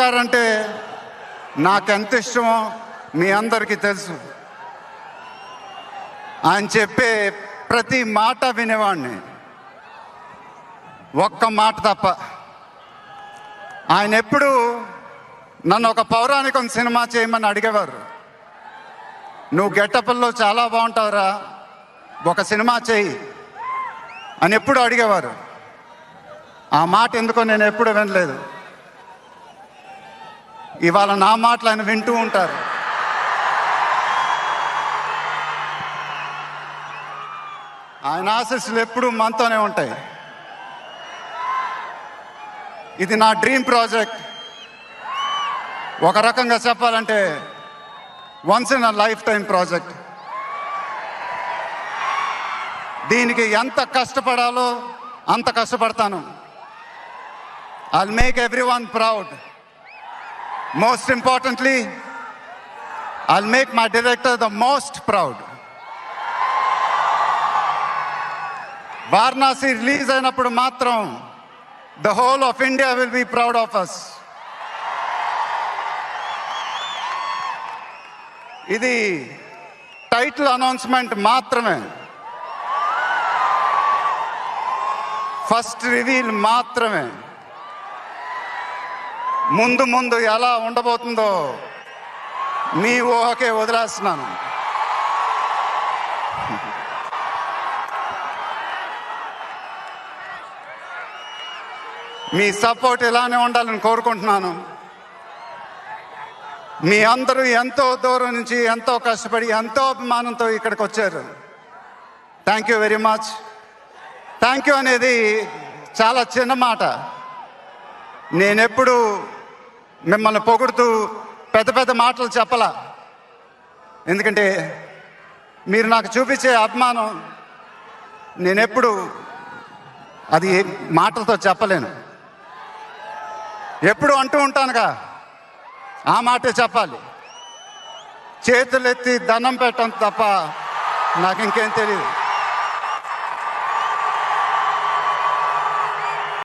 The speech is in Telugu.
గారంటే నాకెంత ఇష్టమో మీ అందరికీ తెలుసు. ఆయన చెప్పే ప్రతి మాట వినేవాడిని, ఒక్క మాట తప్ప. ఆయన ఎప్పుడు నన్ను ఒక పౌరాణికం సినిమా చేయమని అడిగేవారు. నువ్వు గెటప్ల్లో చాలా బాగుంటావురా, ఒక సినిమా చేయి అని ఎప్పుడు అడిగేవారు. ఆ మాట ఎందుకో నేను ఎప్పుడు వినలేదు. ఇవాళ నా మాటలు ఆయన వింటూ ఉంటారు. ఆయన ఆశీస్సులు ఎప్పుడూ మనతోనే ఉంటాయి. ఇది నా డ్రీమ్ ప్రాజెక్ట్. ఒక రకంగా చెప్పాలంటే once in a life time project. దీనికి ఎంత కష్టపడాలో అంత కష్టపడతాను. I'll make everyone proud. Most importantly, I'll make my director the most proud. Varanasi release అయినప్పుడు మాత్రం the whole of India will be proud of us. ఇది టైటిల్ అనౌన్స్మెంట్ మాత్రమే, ఫస్ట్ రివీల్ మాత్రమే. ముందు ముందు ఎలా ఉండబోతుందో మీ ఊహకే వదిలేస్తున్నాను. మీ సపోర్ట్ ఇలానే ఉండాలని కోరుకుంటున్నాను. మీ అందరూ ఎంతో దూరం నుంచి ఎంతో కష్టపడి ఎంతో అభిమానంతో ఇక్కడికి వచ్చారు. Thank you very much. Thank you అనేది చాలా చిన్న మాట. నేనెప్పుడు మిమ్మల్ని పొగుడుతూ పెద్ద పెద్ద మాటలు చెప్పలా. ఎందుకంటే మీరు నాకు చూపించే అభిమానం నేనెప్పుడు అది మాటలతో చెప్పలేను. ఎప్పుడు అంటూ ఉంటానుగా, ఆ మాటే చెప్పాలి. చేతులెత్తి దండం పెట్టడం తప్ప నాకు ఇంకేం తెలియదు.